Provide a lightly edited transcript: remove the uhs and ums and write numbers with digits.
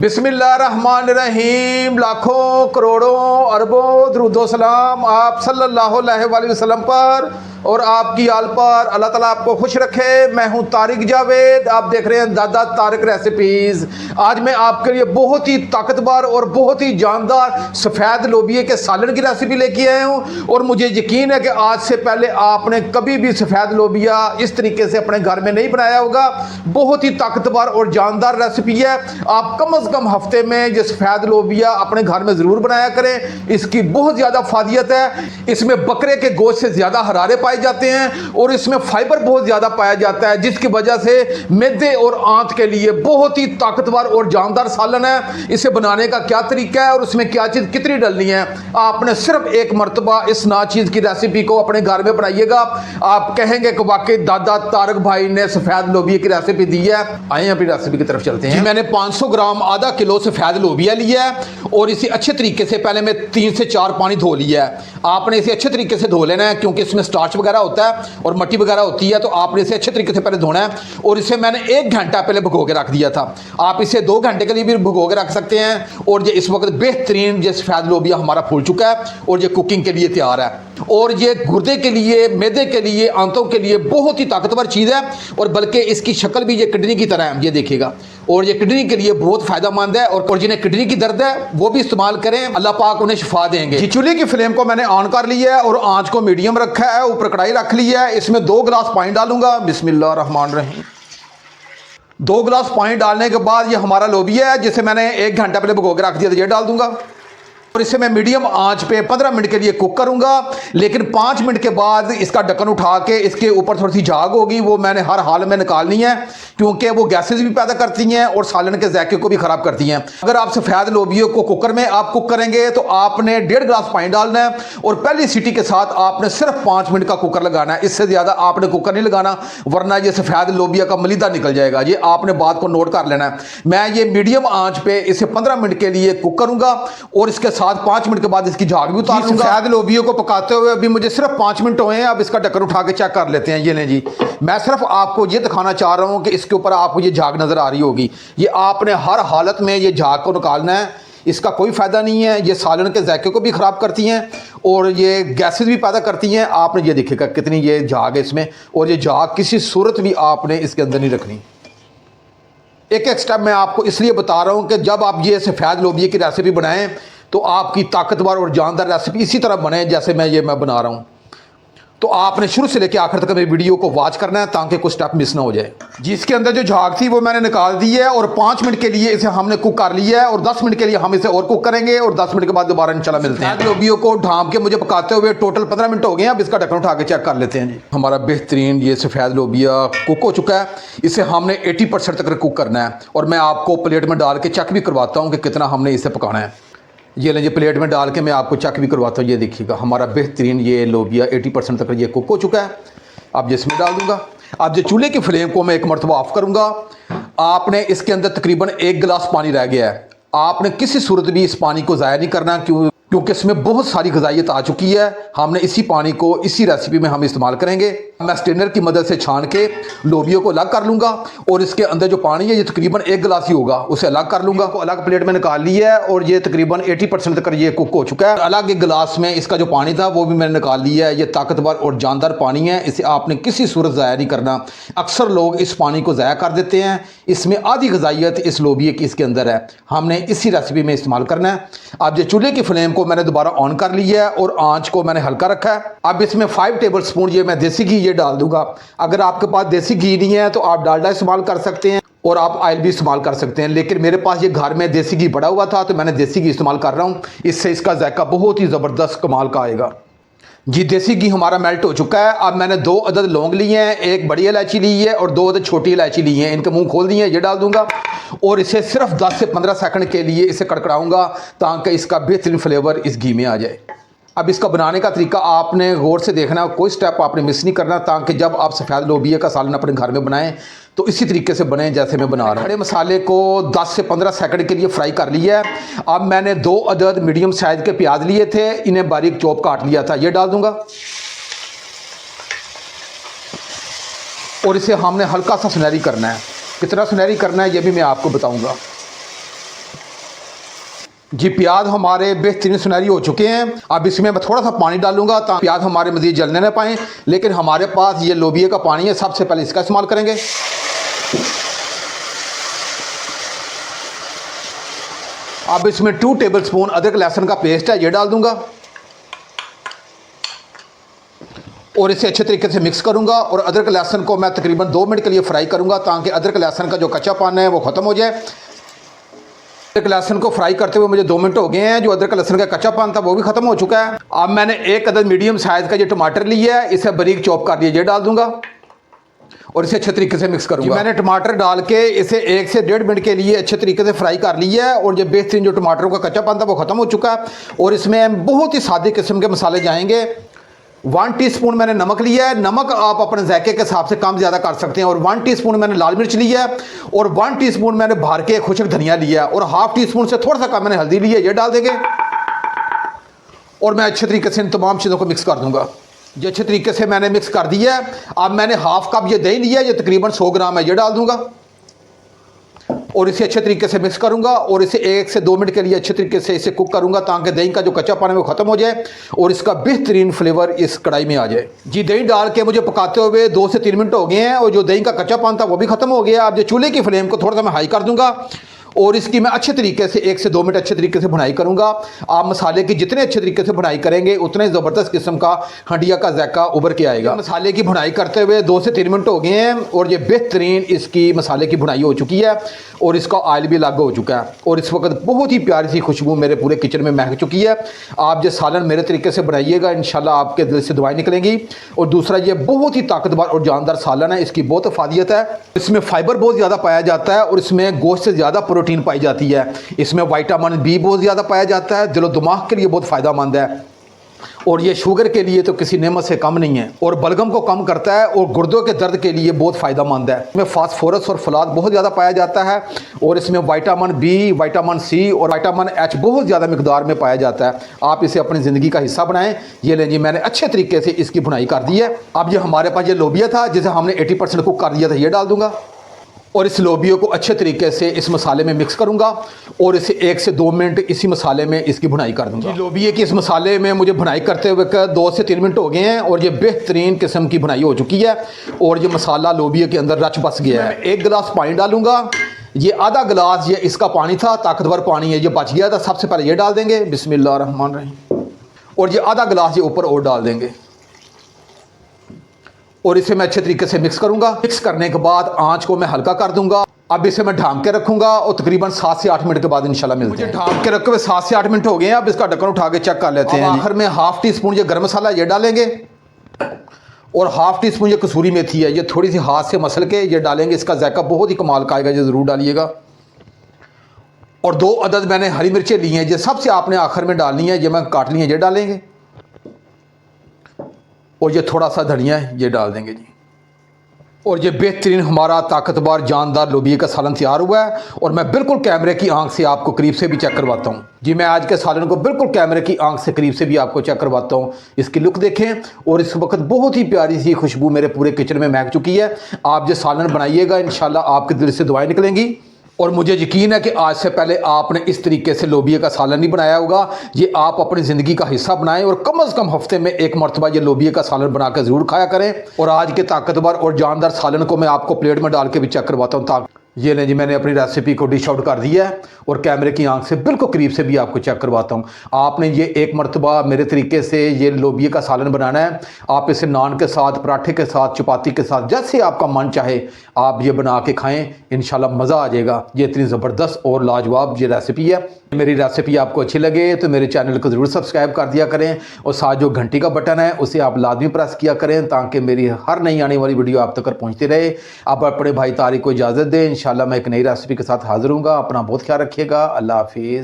बिस्मिल्लाहिर्रहमानिर्रहीम। लाखों करोड़ों अरबों दुरूदो सलाम आप सल्लल्लाहु अलैहि वसल्लम पर और आपकी आल पर। अल्लाह ताला आपको खुश रखे। मैं हूं तारिक जावेद, आप देख रहे हैं दादा तारिक रेसिपीज़। आज मैं आपके लिए बहुत ही ताकतवर और बहुत ही जानदार सफ़ेद लोबिया के सालन की रेसिपी लेके आया हूं और मुझे यकीन है कि आज से पहले आपने कभी भी सफ़ेद लोबिया इस तरीके से अपने घर में नहीं बनाया होगा। बहुत ही ताकतवर और जानदार रेसिपी है। आप कम अज़ कम हफ्ते में ये सफ़ेद लोबिया अपने घर में ज़रूर बनाया करें। इसकी बहुत ज़्यादा फायदियत है। इसमें बकरे के गोश्त से ज़्यादा हरारे पाए जाते हैं और इसमें फाइबर बहुत ज़्यादा पाया जाता है, जिसकी वजह से मैदे और आंत के लिए बहुत ही ताकतवर और जानदार सालन है। इसे बनाने का क्या तरीका है और उसमें क्या चीज़ कितनी डालनी है, आपने सिर्फ एक मरतबा इस नाचीज़ की रेसिपी को अपने घर में बनाइएगा। आप कहेंगे कि वाकई दादा तारक भाई ने सफ़ेद लोबिया की रेसिपी दी है। आइए अपनी रेसिपी की तरफ चलते हैं। मैंने 500 ग्राम आधा किलो सफ़ेद लोबिया लिया है और इसे अच्छे तरीके से पहले मैं 3 से 4 पानी धो लिया है। आपने इसे अच्छे तरीके से धो लेना है क्योंकि इसमें स्टार्च वगैरह होता है और मट्टी वगैरह होती है, तो आपने इसे अच्छे तरीके से पहले धोना है। और इसे मैंने 1 घंटा पहले भिगो के रख दिया था। आप इसे 2 घंटे के लिए भी भिगो के रख सकते हैं। और ये इस वक्त बेहतरीन ये सफ़ेद लोबिया हमारा फूल चुका है और ये कुकिंग के लिए तैयार है। और ये गुर्दे के लिए, मैदे के लिए, आंतों के लिए बहुत ही ताकतवर चीज़ है और बल्कि इसकी शक्ल भी ये किडनी की तरह है, ये देखिएगा। और ये किडनी के लिए बहुत फ़ायदेमंद है और जिन्हें किडनी की दर्द है वो भी इस्तेमाल करें, अल्लाह पाक उन्हें शिफा देंगे। जी, चूल्हे की फ्लेम को मैंने ऑन कर लिया है और आंच को मीडियम रखा है। ऊपर कढ़ाई रख ली है। इसमें 2 गिलास पानी डालूंगा। बिस्मिल्लाहिर्रहमानिर्रहीम। 2 गिलास पानी डालने के बाद ये हमारा लोबिया है जिसे मैंने 1 घंटा पहले भिगो के रख दिया था, ये डाल दूंगा। और इसे मैं मीडियम आंच पे 15 मिनट के लिए कुक करूंगा। लेकिन 5 मिनट के बाद इसका ढक्कन उठा के इसके ऊपर थोड़ी सी झाग होगी, वो मैंने हर हाल में निकालनी है क्योंकि वो गैसेस भी पैदा करती हैं और सालन के जायके को भी ख़राब करती हैं। अगर आप सफ़ेद लोबिया को कुकर में आप कुक करेंगे तो आपने 1.5 गिलास पानी डालना है और पहली सीटी के साथ आपने सिर्फ 5 मिनट का कुकर लगाना है। इससे ज़्यादा आपने कुकर नहीं लगाना, वरना ये सफ़ेद लोबिया का मलीदा निकल जाएगा। ये आपने बात को नोट कर लेना है। मैं ये मीडियम आंच पे इसे 15 मिनट के लिए कुक करूंगा और इसके साथ 5 मिनट के बाद इसकी झाग भी उतार दूंगा। सफ़ेद लोबिया को पकाते हुए अभी मुझे सिर्फ 5 मिनट हुए हैं। अब इसका ढक्कन उठा के चेक कर लेते हैं। ये लें जी, मैं सिर्फ आपको ये दिखाना चाह रहा हूँ कि इसके ऊपर आपको ये झाग नज़र आ रही होगी। ये आपने हर हालत में ये झाग को निकालना है। इसका कोई फ़ायदा नहीं है। ये सालन के जायके को भी ख़राब करती हैं और ये गैसेस भी पैदा करती हैं। आपने ये देखिएगा कितनी ये झाग है इसमें, और ये झाग किसी सूरत भी आपने इसके अंदर नहीं रखनी। एक एक स्टेप मैं आपको इसलिए बता रहा हूँ कि जब आप ये सफ़ेद लोबिया की रेसिपी बनाएं तो आपकी ताकतवर और जानदार रेसिपी इसी तरह बने जैसे मैं बना रहा हूँ। तो आपने शुरू से लेकर आखिर तक मेरी वीडियो को वॉच करना है ताकि कुछ स्टेप मिस ना हो जाए। जी, इसके अंदर जो झाग थी वो मैंने निकाल दी है और 5 मिनट के लिए इसे हमने कुक कर लिया है और 10 मिनट के लिए हम इसे और कुक करेंगे और 10 मिनट के बाद दोबारा इंशाल्लाह मिलते हैं। लोबिया को ढांप के मुझे पकाते हुए टोटल 15 मिनट हो गए हैं। अब इसका ढक्कन उठा के चेक कर लेते हैं। जी, हमारा बेहतरीन ये सफ़ेद लोबिया कुक हो चुका है। इसे हमने 80% तक कुक करना है और मैं आपको प्लेट में डाल के चेक भी करवाता हूँ कि कितना हमने इसे पकाना है। ये लेंगे प्लेट में डाल के मैं आपको चेक भी करवाता हूँ। ये देखिएगा हमारा बेहतरीन ये लोबिया 80% तक ये कुक हो चुका है। अब इसमें डाल दूंगा। अब जो चूल्हे की फ्लेम को मैं एक मरतबा ऑफ करूंगा। आपने इसके अंदर तकरीबन 1 गिलास पानी रह गया है। आपने किसी सूरत भी इस पानी को ज़ाया नहीं करना क्योंकि इसमें बहुत सारी ग़िज़ाइयत आ चुकी है। हमने इसी पानी को इसी रेसिपी में हम इस्तेमाल करेंगे। मैं स्ट्रेनर की मदद से छान के लोबिया को अलग कर लूँगा और इसके अंदर जो पानी है ये तकरीबन 1 गिलास ही होगा, उसे अलग कर लूँगा। को अलग प्लेट में निकाल लिया है और ये तकरीबन 80% तक ये कुक हो चुका है। अलग एक गिलास में इसका जो पानी था वो भी मैंने निकाल लिया है। ये ताकतवर और जानदार पानी है, इसे आपने किसी सूरत ज़ाया नहीं करना। अक्सर लोग इस पानी को ज़ाया कर देते हैं। इसमें आधी ग़िज़ाइयत इस लोबिया की इसके अंदर है, हमने इसी रेसिपी में इस्तेमाल करना है। अब ये चूल्हे की फ्लेम को मैंने दोबारा ऑन कर लिया है और आंच को मैंने हल्का रखा है। अब इसमें 5 टेबल स्पून ये मैं देसी घी ये डाल दूंगा। अगर आपके पास देसी घी नहीं है तो आप डालडा इस्तेमाल कर सकते हैं और आप ऑयल भी इस्तेमाल कर सकते हैं, लेकिन मेरे पास ये घर में देसी घी पड़ा हुआ था तो मैंने देसी घी इस्तेमाल कर रहा हूँ। इससे इसका जायका बहुत ही ज़बरदस्त कमाल का आएगा। जी, देसी घी हमारा मेल्ट हो चुका है। अब मैंने 2 अदद लौंग लिए हैं, 1 बड़ी इलायची ली है और 2 अदद छोटी इलायची ली है। इनके मुंह खोल दिए हैं, ये डाल दूंगा और इसे सिर्फ 10 से 15 सेकंड के लिए इसे कड़कड़ाऊंगा ताकि इसका बेहतरीन फ्लेवर इस घी में आ जाए। अब इसका बनाने का तरीका आपने गौर से देखना, कोई स्टेप आपने मिस नहीं करना ताकि जब आप सफ़ेद लोबिया का सालन अपने घर में बनाएं तो इसी तरीके से बने जैसे मैं बना रहा हूँ। खड़े मसाले को 10 से 15 सेकंड के लिए फ्राई कर लिया है। अब मैंने 2 अदद मीडियम साइज़ के प्याज लिए थे, इन्हें बारीक चॉप काट लिया था, ये डाल दूंगा और इसे हमने हल्का सा सुनहरी करना है। कितना सुनहरी करना है ये भी मैं आपको बताऊँगा। जी प्याज हमारे बेहतरीन सुनहरी हो चुके हैं। अब इसमें मैं थोड़ा सा पानी डालूंगा ताकि प्याज हमारे मज़ीद जलने ना पाएँ, लेकिन हमारे पास ये लोबिया का पानी है, सबसे पहले इसका इस्तेमाल करेंगे। अब इसमें 2 टेबलस्पून अदरक लहसुन का पेस्ट है, ये डाल दूंगा और इसे अच्छे तरीके से मिक्स करूंगा। और अदरक लहसुन को मैं तकरीबन 2 मिनट के लिए फ्राई करूंगा ताकि अदरक लहसुन का जो कच्चापन है वो ख़त्म हो जाए। अदरक लहसुन को फ्राई करते हुए मुझे 2 मिनट हो गए हैं, जो अदरक लहसुन का कच्चापन था वो भी ख़त्म हो चुका है। अब मैंने 1 अदद मीडियम साइज़ का जो टमाटर लिया है, इसे बारीक चॉप कर दिया, ये डाल दूंगा और इसे अच्छे तरीके से मिक्स करूंगा। मैंने टमाटर डाल के इसे 1 से 1.5 मिनट के लिए अच्छे तरीके से फ्राई कर लिया है और जो बेहतरीन जो टमाटरों का कच्चापन था वो ख़त्म हो चुका है। और इसमें बहुत ही सादे किस्म के मसाले जाएंगे। 1 टीस्पून मैंने नमक लिया है, नमक आप अपने जायके के हिसाब से कम ज़्यादा कर सकते हैं। और 1 टीस्पून मैंने लाल मिर्च लिया है और 1 टीस्पून मैंने भर के खुश्क धनिया लिया है और ½ टीस्पून से थोड़ा सा कम मैंने हल्दी ली है, ये डाल देंगे और मैं अच्छे तरीके से इन तमाम चीज़ों को मिक्स कर दूंगा। ये अच्छे तरीके से मैंने मिक्स कर दिया है। अब मैंने ½ कप ये दही लिया है, ये तकरीबन 100 ग्राम है, ये डाल दूंगा और इसे अच्छे तरीके से मिक्स करूंगा और इसे 1 से 2 मिनट के लिए अच्छे तरीके से इसे कुक करूंगा ताकि दही का जो कच्चापन है वो ख़त्म हो जाए और इसका बेहतरीन फ्लेवर इस कढ़ाई में आ जाए। जी दही डाल के मुझे पकाते हुए 2 से 3 मिनट हो गए हैं और जो दही का कच्चापन था वो भी ख़त्म हो गया। अब जो चूल्हे की फ्लेम को थोड़ा सा मैं हाई कर दूंगा और इसकी मैं अच्छे तरीके से 1 से 2 मिनट अच्छे तरीके से भुनाई करूंगा। आप मसाले की जितने अच्छे तरीके से भुनाई करेंगे उतने ज़बरदस्त किस्म का हंडिया का जायका उभर के आएगा। मसाले की भुनाई करते हुए 2 से 3 मिनट हो गए हैं और ये बेहतरीन इसकी मसाले की भुनाई हो चुकी है और इसका ऑयल भी अलग हो चुका है और इस वक्त बहुत ही प्यारी सी खुशबू मेरे पूरे किचन में महक चुकी है। आप जो सालन मेरे तरीके से बनाइएगा, इंशाल्लाह आपके दिल से दुआएं निकलेंगी। और दूसरा, ये बहुत ही ताकतवर और जानदार सालन है, इसकी बहुत अफादियत है। इसमें फाइबर बहुत ज़्यादा पाया जाता है और इसमें गोश्त से ज़्यादा प्रोटीन पाई जाती है। इसमें विटामिन बी बहुत ज़्यादा पाया जाता है, दिलो दिमाग के लिए बहुत फ़ायदेमंद है और ये शुगर के लिए तो किसी नेमत से कम नहीं है और बलगम को कम करता है और गुर्दों के दर्द के लिए बहुत फ़ायदेमंद है। इसमें फास्फोरस और फलाद बहुत ज़्यादा पाया जाता है और इसमें विटामिन बी, विटामिन सी और विटामिन एच बहुत ज़्यादा मिकदार में पाया जाता है। आप इसे अपनी ज़िंदगी का हिस्सा बनाएं। ये लें जी, मैंने अच्छे तरीके से इसकी भुनाई कर दी है। अब ये हमारे पास ये लोबिया था जिसे हमने 80% कुक कर दिया था, ये डाल दूंगा और इस लोबिया को अच्छे तरीके से इस मसाले में मिक्स करूंगा और इसे 1 से 2 मिनट इसी मसाले में इसकी भुनाई कर दूंगा। लोबिया की इस मसाले में मुझे भुनाई करते हुए 2 से 3 मिनट हो गए हैं और ये बेहतरीन किस्म की भुनाई हो चुकी है और ये मसाला लोबिया के अंदर रच बस गया है। 1 गिलास पानी डालूंगा, ये आधा गिलास ये इसका पानी था, ताकतवर पानी है, ये बच गया था। सबसे पहले ये डाल देंगे, बिस्मिल्लाहिर्रहमानिर्रहीम, और ये आधा गिलास ये ऊपर और डाल देंगे और इसे मैं अच्छे तरीके से मिक्स करूंगा। मिक्स करने के बाद आंच को मैं हल्का कर दूंगा। अब इसे मैं ढांक के रखूंगा और तकरीबन 7 से 8 मिनट के बाद इंशाल्लाह मिलते हैं। ढांक के रखे हुए 7 से 8 मिनट हो गए हैं। अब इसका ढक्कन उठा के चेक कर लेते हैं। आखिर में ½ टीस्पून ये गर्म मसाला ये डालेंगे और ½ टीस्पून ये कसूरी मेथी है, ये थोड़ी सी हाथ से मसल के ये डालेंगे। इसका जायका बहुत ही कमाल का आएगा, ये ज़रूर डालिएगा। और 2 अदद मैंने हरी मिर्चें ली हैं, ये सबसे आपने आखिर में डालनी है, ये मैं काट ली है, ये डालेंगे। और ये थोड़ा सा धनिया है, ये डाल देंगे जी। और ये बेहतरीन हमारा ताकतवर जानदार लोबिया का सालन तैयार हुआ है और मैं बिल्कुल कैमरे की आंख से आपको करीब से भी चेक करवाता हूँ। जी मैं आज के सालन को बिल्कुल कैमरे की आंख से करीब से भी आपको चेक करवाता हूँ। इसकी लुक देखें और इस वक्त बहुत ही प्यारी सी खुशबू मेरे पूरे किचन में महक चुकी है। आप जो सालन बनाइएगा, इंशाल्लाह आपके दिल से दुआएं निकलेंगी और मुझे यकीन है कि आज से पहले आपने इस तरीके से लोबिया का सालन नहीं बनाया होगा। ये आप अपनी ज़िंदगी का हिस्सा बनाएं और कम से कम हफ्ते में 1 मरतबा ये लोबिया का सालन बनाकर ज़रूर खाया करें। और आज के ताकतवर और जानदार सालन को मैं आपको प्लेट में डाल के भी चेक करवाता हूँ। ताकि ये लें जी, मैंने अपनी रेसिपी को डिश आउट कर दिया है और कैमरे की आंख से बिल्कुल करीब से भी आपको चेक करवाता हूँ। आपने ये 1 मरतबा मेरे तरीके से ये लोबिया का सालन बनाना है। आप इसे नान के साथ, पराठे के साथ, चपाती के साथ, जैसे आपका मन चाहे आप ये बना के खाएं, इंशाल्लाह मज़ा आ जाएगा। ये इतनी ज़बरदस्त और लाजवाब ये रेसिपी है। मेरी रेसिपी आपको अच्छी लगे तो मेरे चैनल को ज़रूर सब्सक्राइब कर दिया करें और साथ जो घंटी का बटन है उसे आप लाजमी प्रेस किया करें ताकि मेरी हर नई आने वाली वीडियो आप तक पहुँचती रहे। आप अपने भाई तारिक को इजाज़त दें। इंशाल्लाह मैं एक नई रेसिपी के साथ हाज़िर हूँगा। अपना बहुत ख्याल रखिएगा। अल्लाह हाफिज़।